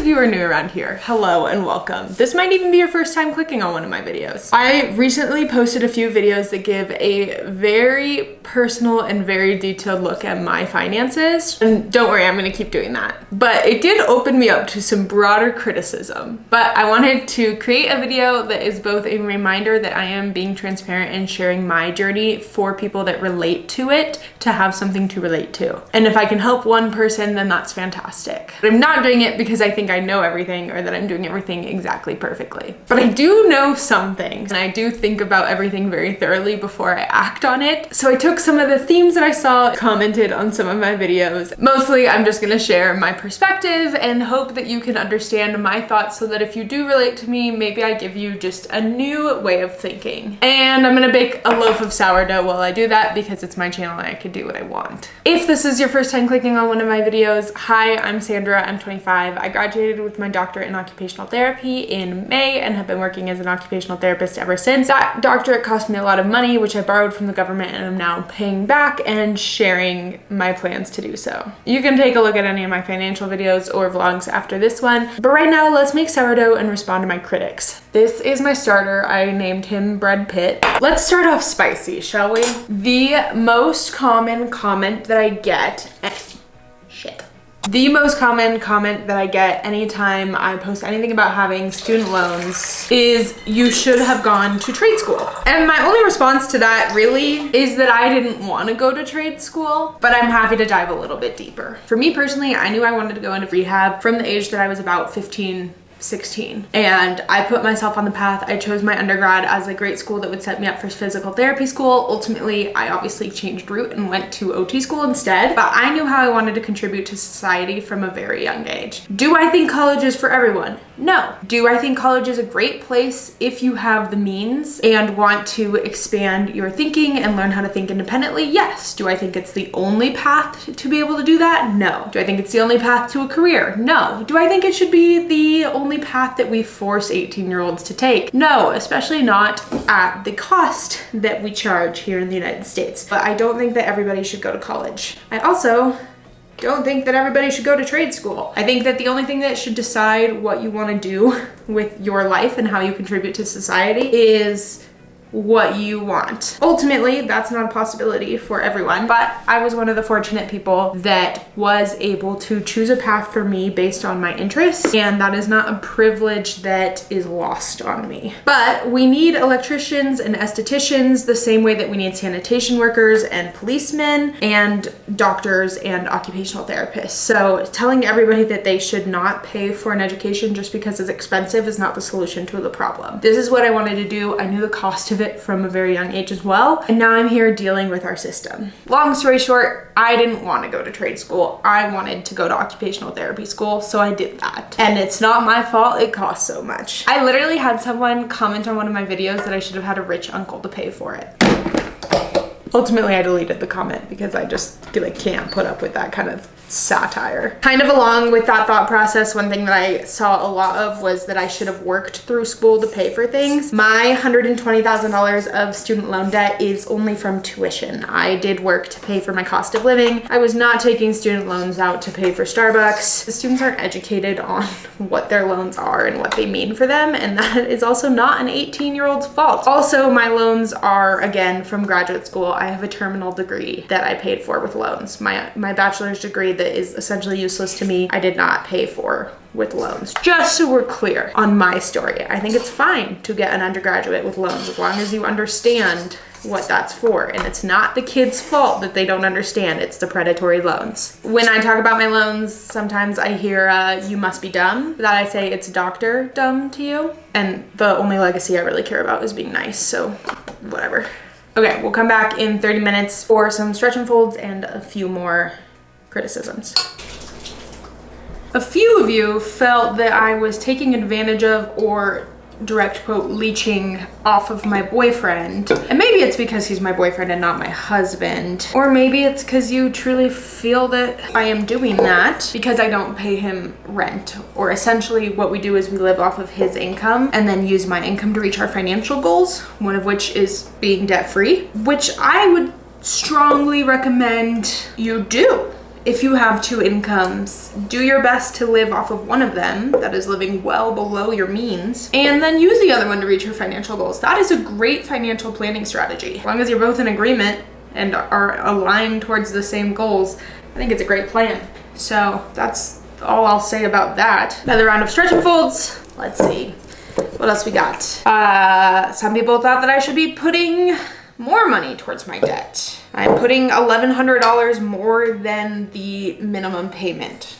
of you are new around here, hello and welcome. This might even be your first time clicking on one of my videos. I recently posted a few videos that give a very personal and very detailed look at my finances. And don't worry, I'm gonna keep doing that. But it did open me up to some broader criticism. But I wanted to create a video that is both a reminder that I am being transparent and sharing my journey for people that relate to it, to have something to relate to. And if I can help one person, then that's fantastic. But I'm not doing it because I think I know everything or that I'm doing everything exactly perfectly. But I do know some things, and I do think about everything very thoroughly before I act on it. So I took some of the themes that I saw, commented on some of my videos. Mostly I'm just gonna share my perspective and hope that you can understand my thoughts so that if you do relate to me, maybe I give you just a new way of thinking. And I'm gonna bake a loaf of sourdough while I do that because it's my channel and I can do what I want. If this is your first time clicking on one of my videos, hi, I'm Sandra, I'm 25. I graduated with my doctorate in occupational therapy in May and have been working as an occupational therapist ever since. That doctorate cost me a lot of money, which I borrowed from the government and I'm now paying back and sharing my plans to do so. You can take a look at any of my financial videos or vlogs after this one, but right now let's make sourdough and respond to my critics. This is my starter. I named him Bread Pit. Let's start off spicy, shall we? The most common comment that I get, The most common comment that I get anytime I post anything about having student loans is you should have gone to trade school. And my only response to that really is that I didn't want to go to trade school, but I'm happy to dive a little bit deeper. For me personally, I knew I wanted to go into rehab from the age that I was about 15, 16. And I put myself on the path. I chose my undergrad as a great school that would set me up for physical therapy school. Ultimately, I obviously changed route and went to OT school instead, but I knew how I wanted to contribute to society from a very young age. Do I think college is for everyone? No. Do I think college is a great place if you have the means and want to expand your thinking and learn how to think independently? Yes. Do I think it's the only path to be able to do that? No. Do I think it's the only path to a career? No. Do I think it should be the only path that we force 18-year-olds to take? No, especially not at the cost that we charge here in the United States. But I don't think that everybody should go to college. I also don't think that everybody should go to trade school. I think that the only thing that should decide what you want to do with your life and how you contribute to society is what you want. Ultimately, that's not a possibility for everyone, but I was one of the fortunate people that was able to choose a path for me based on my interests, and that is not a privilege that is lost on me. But we need electricians and estheticians the same way that we need sanitation workers and policemen and doctors and occupational therapists. So telling everybody that they should not pay for an education just because it's expensive is not the solution to the problem. This is what I wanted to do. I knew the cost of it from a very young age as well, and now I'm here dealing with our system. Long story short, I didn't want to go to trade school. I wanted to go to occupational therapy school, so I did that. And it's not my fault it costs so much. I literally had someone comment on one of my videos that I should have had a rich uncle to pay for it. Ultimately, I deleted the comment because I just can't put up with that kind of satire. Kind of along with that thought process, one thing that I saw a lot of was that I should have worked through school to pay for things. My $120,000 of student loan debt is only from tuition. I did work to pay for my cost of living. I was not taking student loans out to pay for Starbucks. The students aren't educated on what their loans are and what they mean for them, and that is also not an 18-year-old's fault. Also, my loans are, again, from graduate school. I have a terminal degree that I paid for with loans. My bachelor's degree that is essentially useless to me, I did not pay for with loans. Just so we're clear on my story. I think it's fine to get an undergraduate with loans as long as you understand what that's for. And it's not the kid's fault that they don't understand. It's the predatory loans. When I talk about my loans, sometimes I hear, you must be dumb. That I say it's doctor dumb to you. And the only legacy I really care about is being nice, so whatever. Okay, we'll come back in 30 minutes for some stretch and folds and a few more criticisms. A few of you felt that I was taking advantage of or direct quote leeching off of my boyfriend. And maybe it's because he's my boyfriend and not my husband. Or maybe it's because you truly feel that I am doing that because I don't pay him rent. Or essentially what we do is we live off of his income and then use my income to reach our financial goals, one of which is being debt free, which I would strongly recommend you do If you have two incomes, do your best to live off of one of them, that is living well below your means, and then use the other one to reach your financial goals. That is a great financial planning strategy. As long as you're both in agreement and are aligned towards the same goals, I think it's a great plan. So that's all I'll say about that. Another round of stretch and folds. Let's see. What else we got? Some people thought that I should be putting more money towards my debt. I'm putting $1,100 more than the minimum payment,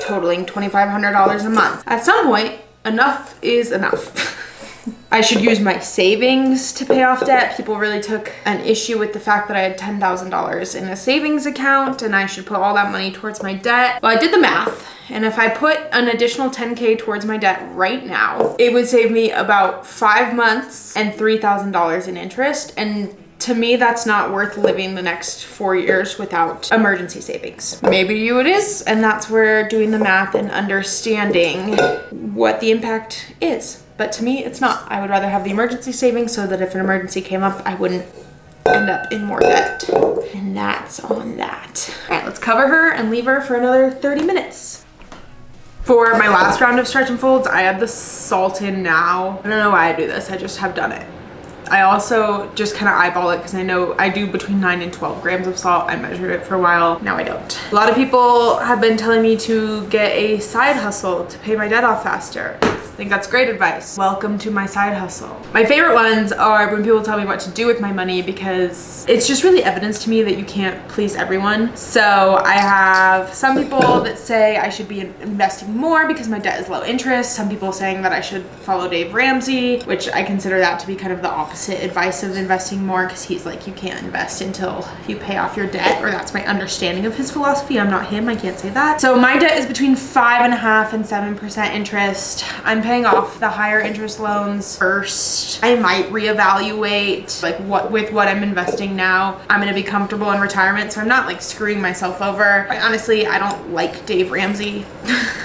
totaling $2,500 a month. At some point, enough is enough. I should use my savings to pay off debt. People really took an issue with the fact that I had $10,000 in a savings account and I should put all that money towards my debt. Well, I did the math, and if I put an additional $10K towards my debt right now, it would save me about 5 months and $3,000 in interest. And to me, that's not worth living the next 4 years without emergency savings. Maybe you it is, and that's where doing the math and understanding what the impact is. But to me, it's not. I would rather have the emergency savings so that if an emergency came up, I wouldn't end up in more debt. And that's on that. All right, let's cover her and leave her for another 30 minutes. For my last round of stretch and folds, I add the salt in now. I don't know why I do this, I just have done it. I also just kind of eyeball it because I know I do between 9 and 12 grams of salt. I measured it for a while. Now I don't. A lot of people have been telling me to get a side hustle to pay my debt off faster. I think that's great advice. Welcome to my side hustle. My favorite ones are when people tell me what to do with my money, because it's just really evidence to me that you can't please everyone. So I have some people that say I should be investing more because my debt is low interest. Some people saying that I should follow Dave Ramsey, which I consider that to be kind of the opposite advice of investing more, because he's like, you can't invest until you pay off your debt, or that's my understanding of his philosophy. I'm not him, I can't say that. So my debt is between 5.5% and 7% interest. I'm paying off the higher interest loans first. I might reevaluate like what I'm investing now. I'm gonna be comfortable in retirement, so I'm not like screwing myself over. Honestly, I don't like Dave Ramsey.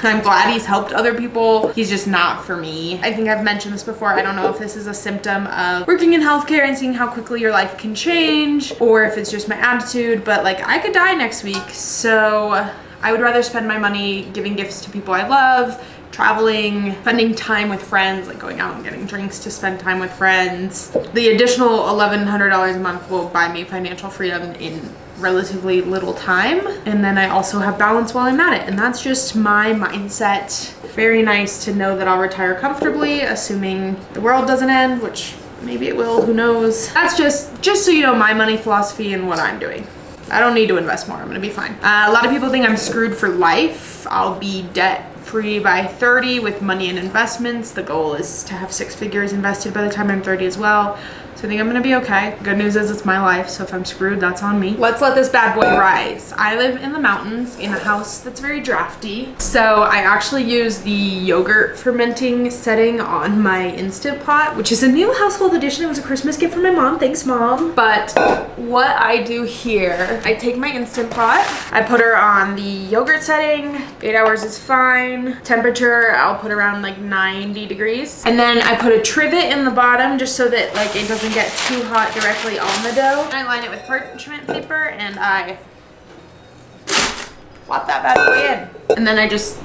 I'm glad he's helped other people. He's just not for me. I think I've mentioned this before. I don't know if this is a symptom of working in healthcare and seeing how quickly your life can change, or if it's just my attitude, but like I could die next week. So I would rather spend my money giving gifts to people I love, traveling, spending time with friends, like going out and getting drinks to spend time with friends. The additional $1,100 a month will buy me financial freedom in relatively little time, and then I also have balance while I'm at it, and that's just my mindset. Very nice to know that I'll retire comfortably, assuming the world doesn't end, which maybe it will, who knows. That's just so you know my money philosophy and what I'm doing. I don't need to invest more, I'm gonna be fine. A lot of people think I'm screwed for life. I'll be debt free by 30 with money and investments. The goal is to have 6 figures invested by the time I'm 30 as well. So I think I'm gonna be okay. Good news is it's my life, so if I'm screwed, that's on me. Let's let this bad boy rise. I live in the mountains in a house that's very drafty. So I actually use the yogurt fermenting setting on my Instant Pot, which is a new household addition. It was a Christmas gift from my mom. Thanks, Mom. But what I do here, I take my Instant Pot, I put her on the yogurt setting. 8 hours is fine. Temperature, I'll put around like 90 degrees. And then I put a trivet in the bottom just so that like it doesn't get too hot directly on the dough. I line it with parchment paper and I plop that bad boy in. And then I just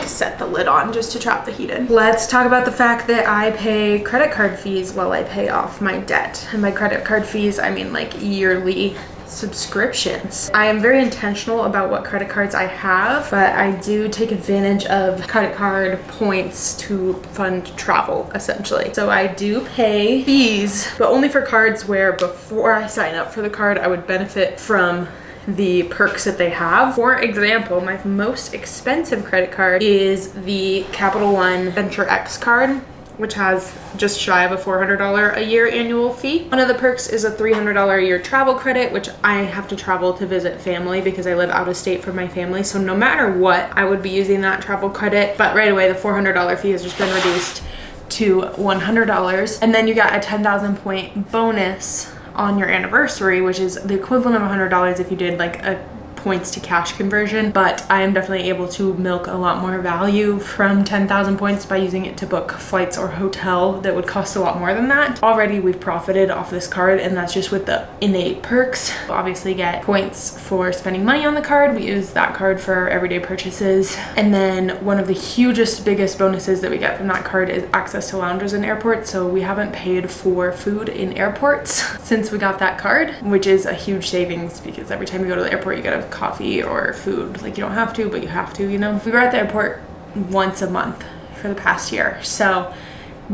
set the lid on just to trap the heat in. Let's talk about the fact that I pay credit card fees while I pay off my debt. And by credit card fees, I mean like yearly subscriptions. I am very intentional about what credit cards I have, but I do take advantage of credit card points to fund travel, essentially. So I do pay fees, but only for cards where before I sign up for the card, I would benefit from the perks that they have. For example, my most expensive credit card is the Capital One Venture X card, which has just shy of a $400 a year annual fee. One of the perks is a $300 a year travel credit, which I have to travel to visit family because I live out of state for my family. So no matter what, I would be using that travel credit. But right away, the $400 fee has just been reduced to $100. And then you got a 10,000 point bonus on your anniversary, which is the equivalent of $100 if you did like a points to cash conversion, but I am definitely able to milk a lot more value from 10,000 points by using it to book flights or hotel that would cost a lot more than that. Already we've profited off this card, and that's just with the innate perks. We'll obviously get points for spending money on the card. We use that card for everyday purchases. And then one of the hugest, biggest bonuses that we get from that card is access to lounges in airports. So we haven't paid for food in airports since we got that card, which is a huge savings because every time you go to the airport you get a coffee or food. Like, you don't have to, but you have to, you know. We were at the airport once a month for the past year, so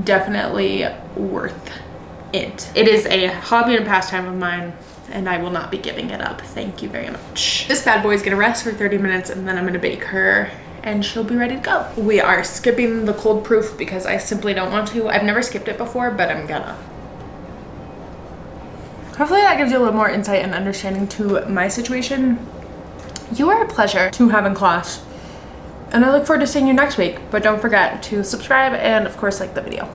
definitely worth it. It is a hobby and pastime of mine, and I will not be giving it up. Thank you very much. This bad boy is gonna rest for 30 minutes and then I'm gonna bake her and she'll be ready to go. We are skipping the cold proof because I simply don't want to. I've never skipped it before, but I'm gonna. Hopefully that gives you a little more insight and understanding to my situation. You are a pleasure to have in class, and I look forward to seeing you next week. But don't forget to subscribe and of course like the video.